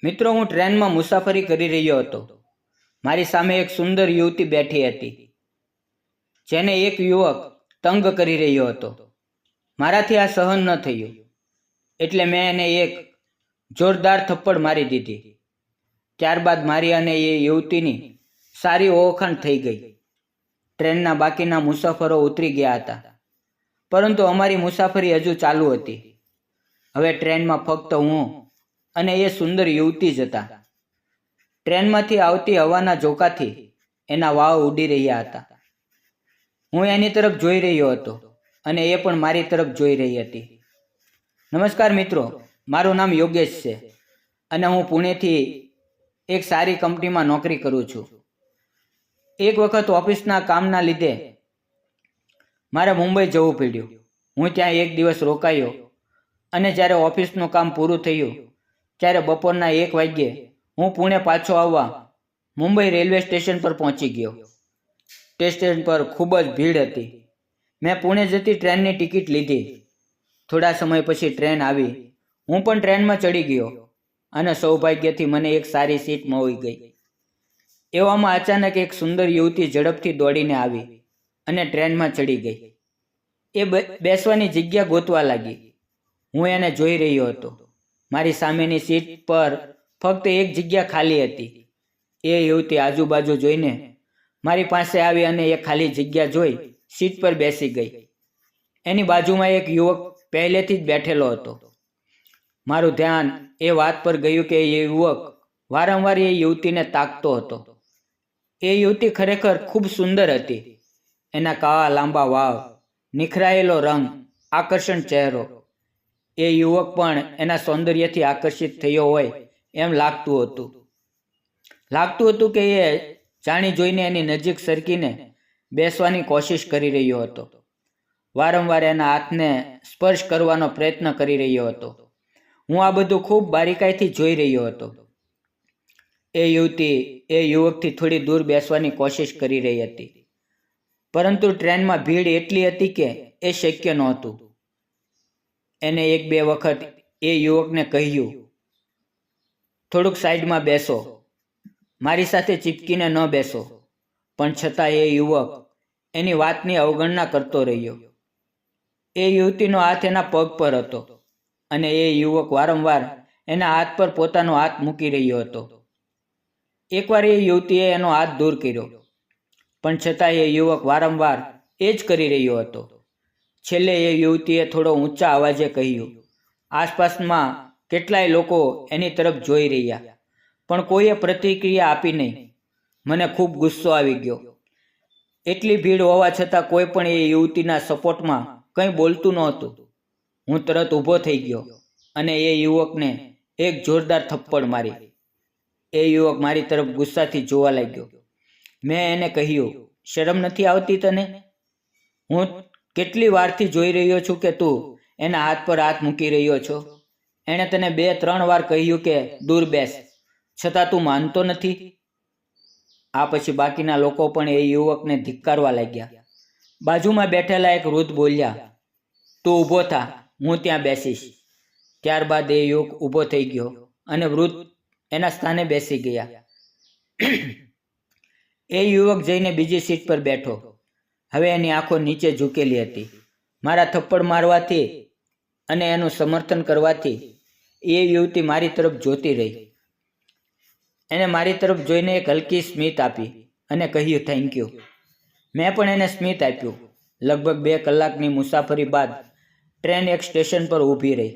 મિત્રો, હું ટ્રેનમાં મુસાફરી કરી રહ્યો હતો. મારી સામે એક સુંદર યુવતી બેઠી હતી, જેને એક યુવક તંગ કરી રહ્યો હતો. મારાથી આ સહન ન થયું, એટલે મેં એને એક જોરદાર થપ્પડ મારી દીધી. ત્યારબાદ મારી અને એ યુવતીની સારી ઓળખાણ થઈ ગઈ. ટ્રેનના બાકીના મુસાફરો ઉતરી ગયા હતા, પરંતુ અમારી મુસાફરી હજુ ચાલુ હતી. હવે ટ્રેનમાં ફક્ત હું અને એ સુંદર યુવતી જ હતા. ટ્રેનમાંથી આવતી હવાના ઝોકાથી એના વાળ ઉડી રહ્યા હતા. હું એની તરફ જોઈ રહ્યો હતો અને એ પણ મારી તરફ જોઈ રહી હતી. નમસ્કાર મિત્રો, મારું નામ યોગેશ છે અને હું પુણેથી એક સારી કંપનીમાં નોકરી કરું છું. એક વખત ઓફિસના કામના લીધે મારે મુંબઈ જવું પડ્યું. હું ત્યાં એક દિવસ રોકાયો અને જ્યારે ઓફિસનું કામ પૂરું થયું ત્યારે બપોરના 1 વાગ્યે હું પુણે પાછો આવવા મુંબઈ રેલવે સ્ટેશન પર પહોંચી ગયો. સ્ટેશન પર ખૂબ જ ભીડ હતી. મેં પુણે જતી ટ્રેનની ટિકિટ લીધી. થોડા સમય પછી ટ્રેન આવી. હું પણ ટ્રેનમાં ચડી ગયો અને સૌભાગ્યથી મને એક સારી સીટ મળી ગઈ. એવામાં અચાનક એક સુંદર યુવતી ઝડપથી દોડીને આવી અને ટ્રેનમાં ચડી ગઈ. એ બેસવાની જગ્યા ગોતવા લાગી. હું એને જોઈ રહ્યો હતો. મારી સામેની સીટ પર ફક્ત એક જગ્યા ખાલી હતી. એ યુવતી આજુબાજુ જોઈને મારી પાસે આવી અને એ ખાલી જગ્યા જોઈ સીટ પર બેસી ગઈ. એની બાજુમાં એક યુવક પહેલેથી જ બેઠેલો હતો. મારું ધ્યાન એ વાત પર ગયું કે એ યુવક વારંવાર એ યુવતીને તાકતો હતો. એ યુવતી ખરેખર ખૂબ સુંદર હતી. એના કાળા લાંબા વાળ, નિખરાયેલો રંગ, આકર્ષણ ચહેરો. એ યુવક પણ એના સૌંદર્યથી આકર્ષિત થયો હોય એમ લાગતું હતું કે એ જાણી જોઈને એની નજીક સરકીને બેસવાની કોશિશ કરી રહ્યો હતો. વારંવાર એના હાથને સ્પર્શ કરવાનો પ્રયત્ન કરી રહ્યો હતો. હું આ બધું ખૂબ બારીકાઈથી જોઈ રહ્યો હતો. એ યુવતી એ યુવકથી થોડી દૂર બેસવાની કોશિશ કરી રહી હતી, પરંતુ ટ્રેનમાં ભીડ એટલી હતી કે એ શક્ય નહોતું. એને 1-2 વખત એ યુવકને કહ્યું, થોડુંક સાઈડમાં બેસો, મારી સાથે ચીપકીને ન બેસો. પણ છતાં એ યુવક એની વાતની અવગણના કરતો રહ્યો. એ યુવતીનો હાથ એના પગ પર હતો અને એ યુવક વારંવાર એના હાથ પર પોતાનો હાથ મૂકી રહ્યો હતો. એકવાર એ યુવતીએ એનો હાથ દૂર કર્યો, પણ છતાં એ યુવક વારંવાર એ જ કરી રહ્યો હતો. છેલ્લે એ યુવતીએ થોડો ઊંચા અવાજે કહ્યું. આસપાસમાં કેટલાય લોકો એની તરફ જોઈ રહ્યા, પણ કોઈએ પ્રતિક્રિયા આપી નહીં. મને ખૂબ ગુસ્સો આવી ગયો. એટલી ભીડ હોવા છતાં કોઈ પણ એ યુવતીના સપોર્ટમાં કંઈ બોલતું નહોતું. હું તરત ઊભો થઈ ગયો અને એ યુવકને એક જોરદાર થપ્પડ મારી. એ યુવક મારી તરફ ગુસ્સાથી જોવા લાગ્યો. મેં એને કહ્યું, શરમ નથી આવતી તને? હું કેટલી વારથી જોઈ રહ્યો છું કે તું એના હાથ પર હાથ મૂકી રહ્યો છો. એણે તને 2-3 વાર કહ્યું કે દૂર બેસ, છતાં તું માનતો નથી. આ પછી બાકીના લોકો પણ એ યુવકને ધિક્કારવા લાગ્યા. બાજુમાં બેઠેલા એક વૃદ્ધ બોલ્યા, તું ઊભો થા, હું ત્યાં બેસીશ. ત્યારબાદ એ યુવક ઊભો થઈ ગયો અને વૃદ્ધ એના સ્થાને બેસી ગયા. એ યુવક જઈને બીજી સીટ પર બેઠો. હવે એની આંખો નીચે ઝૂકેલી હતી. મારા થપ્પડ મારવાથી અને એનું સમર્થન કરવાથી એ યુવતી મારી તરફ જોતી રહી. એને મારી તરફ જોઈને એક હલકી સ્મિત આપી અને કહ્યું, થેન્ક યુ. મેં પણ એને સ્મિત આપ્યું. લગભગ 2 કલાકની મુસાફરી બાદ ટ્રેન એક સ્ટેશન પર ઊભી રહી.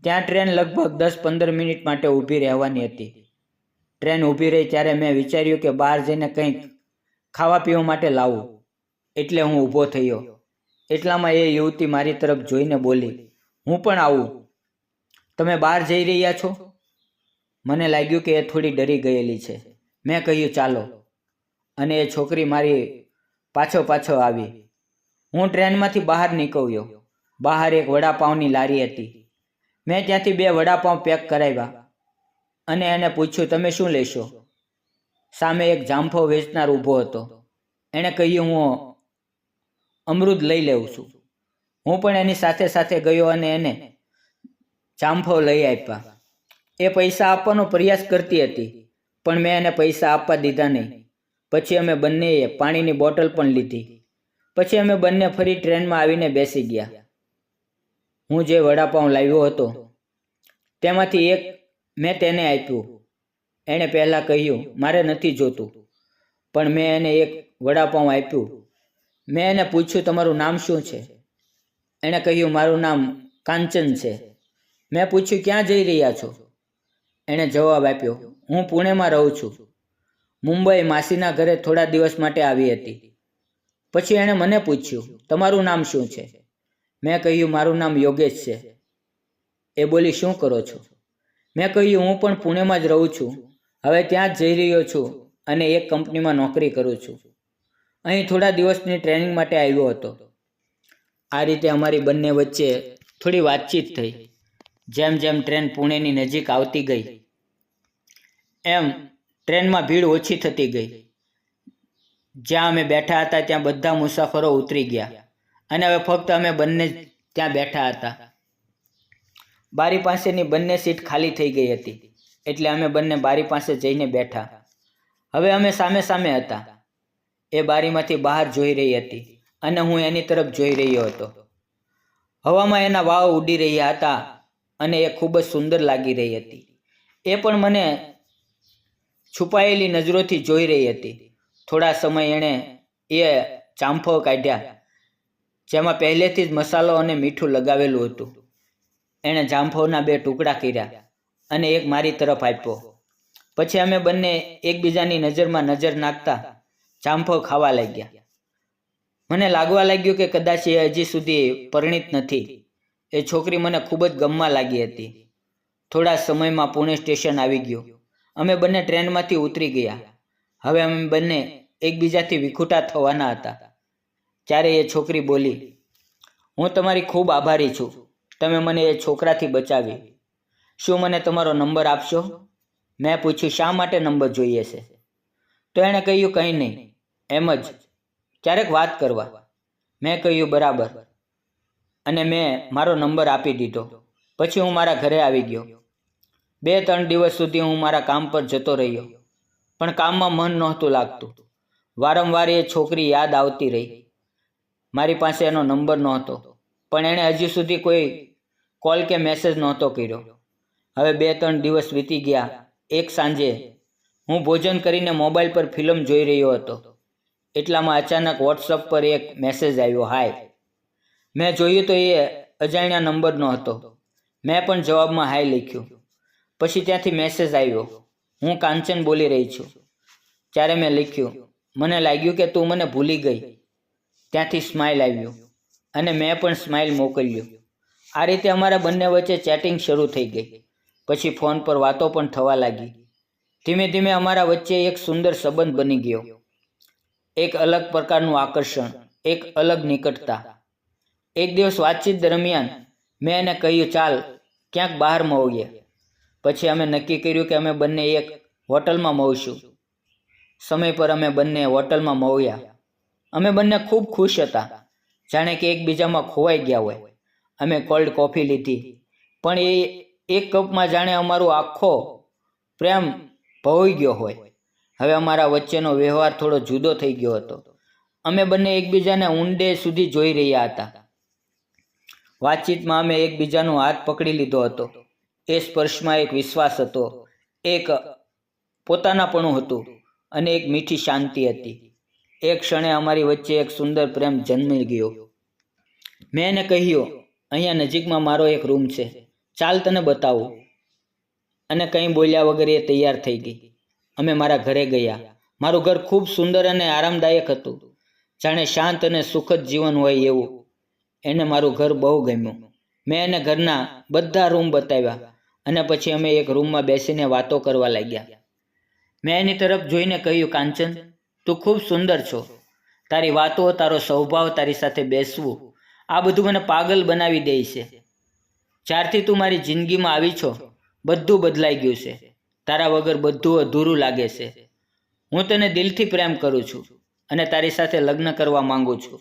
ત્યાં ટ્રેન લગભગ 10-15 મિનિટ માટે ઊભી રહેવાની હતી. ટ્રેન ઊભી રહી ત્યારે મેં વિચાર્યું કે બહાર જઈને કંઈક ખાવા પીવા માટે લાવું. એટલે હું ઊભો થયો. એટલામાં એ યુવતી મારી તરફ જોઈને બોલી, હું પણ આવું. તમે બહાર જઈ રહ્યા છો? મને લાગ્યું કે એ થોડી ડરી ગયેલી છે. મેં કહ્યું, ચાલો. અને એ છોકરી મારી પાછો આવી. હું ટ્રેનમાંથી બહાર નીકળ્યો. બહાર એક વડાપાઉંની લારી હતી. મેં ત્યાંથી 2 વડાપાઉં પેક કરાવ્યા અને એને પૂછ્યું, તમે શું લેશો? સામે એક જામફળ વેચનાર ઊભો હતો. એણે કહ્યું, હું અમૃત લઈ લઉં છું. હું પણ એની સાથે ગયો અને એને જામફળ લઈ આપ્યા. એ પૈસા આપવાનો પ્રયાસ કરતી હતી, પણ મેં એને પૈસા આપવા દીધા નહીં. પછી અમે બંનેએ પાણીની બોટલ પણ લીધી. પછી અમે બંને ફરી ટ્રેનમાં આવીને બેસી ગયા. હું જે વડાપાઉં લાવ્યો હતો તેમાંથી એક મેં તેને આપ્યું. એણે પહેલાં કહ્યું મારે નથી જોતું, પણ મેં એને એક વડાપાઉં આપ્યું. મેં એને પૂછ્યું તમારું નામ શું છે? એણે કહ્યું મારું નામ કાંચન છે. મેં પૂછ્યું ક્યાં જઈ રહ્યા છો? એણે જવાબ આપ્યો હું પુણેમાં રહું છું. મુંબઈ માસીના ઘરે થોડા દિવસ માટે આવી હતી. પછી એણે મને પૂછ્યું તમારું નામ શું છે? મેં કહ્યું મારું નામ યોગેશ છે. એ બોલી શું કરો છો? મેં કહ્યું હું પણ પુણેમાં જ રહું છું. હવે ત્યાં જ જઈ રહ્યો છું અને એક કંપનીમાં નોકરી કરું છું. અહીં થોડા દિવસની ટ્રેનિંગ માટે આવ્યો હતો. આ રીતે અમારી બંને વચ્ચે થોડી વાતચીત થઈ. જેમ જેમ ટ્રેન પુણેની નજીક આવતી ગઈ એમ ટ્રેનમાં ભીડ ઓછી થતી ગઈ. જ્યાં અમે બેઠા હતા ત્યાં બધા મુસાફરો ઉતરી ગયા અને હવે ફક્ત અમે બંને ત્યાં બેઠા હતા. બારી પાસેની બંને સીટ ખાલી થઈ ગઈ હતી, એટલે અમે બંને બારી પાસે જઈને બેઠા. હવે અમે સામે સામે હતા. એ બારીમાંથી બહાર જોઈ રહી હતી અને હું એની તરફ જોઈ રહ્યો હતો. હવામાં એના વાવ ઉડી રહ્યા હતા અને એ ખૂબ જ સુંદર લાગી રહી હતી. એ પણ મને છુપાયેલી નજરોથી જોઈ રહી હતી. થોડા સમય એણે એ ચાંફો કાઢ્યા જેમાં પહેલેથી જ મસાલો અને મીઠું લગાવેલું હતું. એણે જામફળના 2 ટુકડા કર્યા અને એક મારી તરફ આપ્યો. પછી અમે બંને એકબીજાની નજરમાં નજર નાખતા જામફળ ખાવા લાગ્યા. મને લાગવા લાગ્યું કે કદાચ એ હજી સુધી પરિણીત નથી. એ છોકરી મને ખૂબ જ ગમવા લાગી હતી. થોડા સમયમાં પુણે સ્ટેશન આવી ગયું. અમે બંને ટ્રેનમાંથી ઉતરી ગયા. હવે અમે બંને એકબીજાથી વિખૂટા થવાના હતા. ત્યારે એ છોકરી બોલી હું તમારી ખૂબ આભારી છું. તમે મને એ છોકરાથી બચાવી. શું મને તમારો નંબર આપશો? મેં પૂછ્યું શા માટે નંબર જોઈએ છે? તો એણે કહ્યું કંઈ નહીં, એમ જ ક્યારેક વાત કરવા. મેં કહ્યું બરાબર, અને મેં મારો નંબર આપી દીધો. પછી હું મારા ઘરે આવી ગયો. 2-3 દિવસ સુધી હું મારા કામ પર જતો રહ્યો, પણ કામમાં મન નહોતું લાગતું. વારંવાર એ છોકરી યાદ આવતી રહી. મારી પાસે એનો નંબર નહોતો, પણ એણે હજી સુધી કોઈ કોલ કે મેસેજ નહોતો કર્યો. હવે 2-3 દિવસ વીતી ગયા. એક સાંજે હું ભોજન કરીને મોબાઈલ પર ફિલ્મ જોઈ રહ્યો હતો. એટલામાં અચાનક વોટ્સઅપ પર એક મેસેજ આવ્યો, હાય. મેં જોયું તો એ અજાણ્યા નંબરનો હતો. મેં પણ જવાબમાં હાય લખ્યું. પછી ત્યાંથી મેસેજ આવ્યો, હું કાંચન બોલી રહી છું. ત્યારે મેં લખ્યું, મને લાગ્યું કે તું મને ભૂલી ગઈ. ત્યાંથી સ્માઇલ આવ્યું અને મેં પણ સ્માઇલ મોકલ્યું. આ રીતે અમારા બંને વચ્ચે ચેટિંગ શરૂ થઈ ગઈ. પછી ફોન પર વાતો પણ થવા લાગી. ધીમે ધીમે અમારા વચ્ચે એક સુંદર સંબંધ બની ગયો. એક અલગ પ્રકારનું આકર્ષણ, એક અલગ નિકટતા. એક દિવસ વાતચીત દરમિયાન મેં એને કહ્યું ચાલ ક્યાંક બહાર મળીએ. પછી અમે નક્કી કર્યું કે અમે બંને એક હોટલમાં મળીશું. સમય પર અમે બંને હોટલમાં મળ્યા. અમે બંને ખૂબ ખુશ હતા, જાણે કે એકબીજામાં ખોવાઈ ગયા હોય. અમે કોલ્ડ કોફી લીધી, પણ એ એક કપમાં જાણે અમારો આખો પ્રેમ ભવાઈ ગયો હોય. હવે અમારા વચ્ચેનો વ્યવહાર થોડો જુદો થઈ ગયો હતો. અમે બંને એકબીજાને ઊંડે સુધી જોઈ રહ્યા હતા. વાતચીતમાં અમે એકબીજાનો હાથ પકડી લીધો હતો. એ સ્પર્શમાં એક વિશ્વાસ હતો, એક પોતાનાપણું હતું અને એક મીઠી શાંતિ હતી. એક ક્ષણે અમારી વચ્ચે એક સુંદર પ્રેમ જન્મી ગયો. મેં એને કહ્યું, અહીંયા નજીકમાં મારો એક રૂમ છે, ચાલ તને બતાવું. અને કંઈ બોલ્યા વગર એ તૈયાર થઈ ગઈ. અમે મારા ઘરે ગયા. મારું ઘર ખૂબ સુંદર અને આરામદાયક હતું, જાણે શાંત અને સુખદ જીવન હોય એવું. એને મારું ઘર બહુ ગમ્યું. મેં એને ઘરના બધા રૂમ બતાવ્યા અને પછી અમે એક રૂમમાં બેસીને વાતો કરવા લાગ્યા. મેં એની તરફ જોઈને કહ્યું, કાંચન, તું ખૂબ સુંદર છો. તારી વાતો, તારો સ્વભાવ, તારી સાથે બેસવું, આ બધું મને પાગલ બનાવી દે છે. જ્યારથી તું મારી જિંદગીમાં આવી છો બધું બદલાઈ ગયું છે. તારા વગર બધું અધૂરું લાગે છે. હું તને દિલથી પ્રેમ કરું છું અને તારી સાથે લગ્ન કરવા માંગુ છું.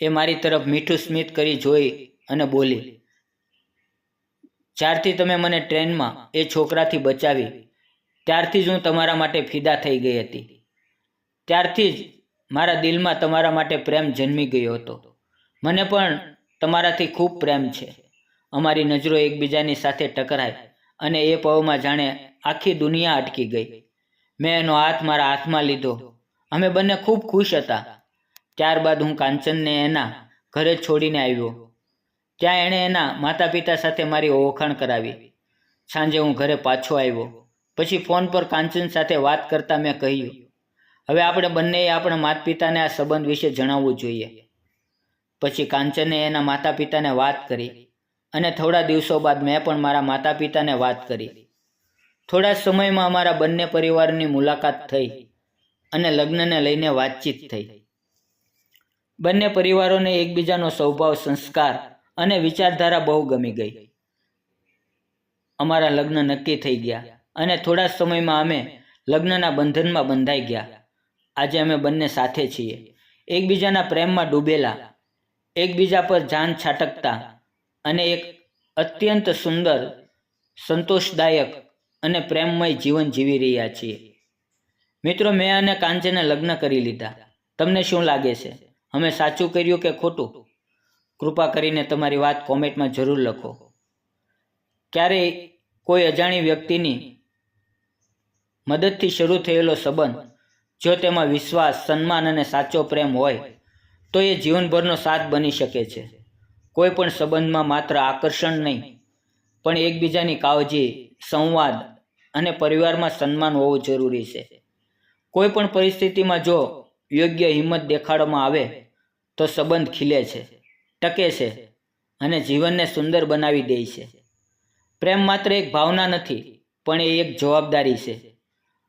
એ મારી તરફ મીઠું સ્મિત કરી જોઈ અને બોલી, જ્યારથી તમે મને ટ્રેનમાં એ છોકરાથી બચાવી ત્યારથી જ હું તમારા માટે ફિદા થઈ ગઈ હતી. ત્યારથી જ મારા દિલમાં તમારા માટે પ્રેમ જન્મી ગયો હતો. મને પણ તમારાથી ખૂબ પ્રેમ છે. અમારી નજરો એકબીજાની સાથે ટકરાઈ અને એ પળમાં જાણે આખી દુનિયા અટકી ગઈ. મેં એનો હાથ મારા હાથમાં લીધો. અમે બંને ખૂબ ખુશ હતા. ત્યારબાદ હું કાંચનને એના ઘરે છોડીને આવ્યો. ત્યાં એણે એના માતા પિતા સાથે મારી ઓળખાણ કરાવી. સાંજે હું ઘરે પાછો આવ્યો. પછી ફોન પર કાંચન સાથે વાત કરતાં મેં કહ્યું, હવે આપણે બંનેએ આપણા માતા પિતાને આ સંબંધ વિશે જણાવવું જોઈએ. પછી કાંચને એના માતા પિતાને વાત કરી અને થોડા દિવસો બાદ મેં પણ મારા માતા પિતાને વાત કરી. થોડા સમયમાં અમારા બંને પરિવારની મુલાકાત થઈ અને લગ્નને લઈને વાતચીત થઈ. બંને પરિવારોને એકબીજાનો સ્વભાવ, સંસ્કાર અને વિચારધારા બહુ ગમી ગઈ. અમારા લગ્ન નક્કી થઈ ગયા અને થોડા સમયમાં અમે લગ્નના બંધનમાં બંધાઈ ગયા. આજે અમે બંને સાથે છીએ, એકબીજાના પ્રેમમાં ડૂબેલા, એકબીજા પર જાન છાટકતા અને એક અત્યંત સુંદર, સંતોષદાયક અને પ્રેમમય જીવન જીવી રહ્યા છીએ. મિત્રો, મેં અને કાંચને લગ્ન કરી લીધા. તમને શું લાગે છે? અમે સાચું કર્યું કે ખોટું? કૃપા કરીને તમારી વાત કોમેન્ટમાં જરૂર લખો. ક્યારેય કોઈ અજાણી વ્યક્તિની મદદથી શરૂ થયેલો સંબંધ, જો તેમાં વિશ્વાસ, સન્માન અને સાચો પ્રેમ હોય તો એ જીવનભરનો સાથ બની શકે છે. કોઈ પણ સંબંધમાં માત્ર આકર્ષણ નહીં, પણ એકબીજાની કાળજી, સંવાદ અને પરિવારમાં સન્માન હોવું જરૂરી છે. કોઈ પણ પરિસ્થિતિમાં જો યોગ્ય હિંમત દેખાડવામાં આવે તો સંબંધ ખીલે છે, ટકે છે અને જીવનને સુંદર બનાવી દે છે. પ્રેમ માત્ર એક ભાવના નથી, પણ એ એક જવાબદારી છે.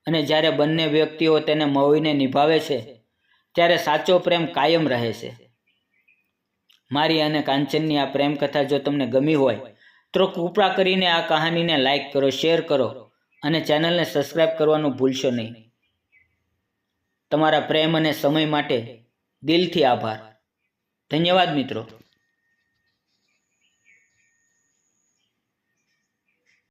અને જ્યારે બંને વ્યક્તિઓ તેને મળીને નિભાવે છે ત્યારે સાચો પ્રેમ કાયમ રહે છે. મારી અને કાંચનની આ પ્રેમ કથા જો તમને ગમી હોય તો કૃપા કરીને આ કહાનીને લાઈક કરો, શેર કરો અને ચેનલને સબસ્ક્રાઈબ કરવાનું ભૂલશો નહીં. તમારા પ્રેમ અને સમય માટે દિલથી આભાર. ધન્યવાદ મિત્રો.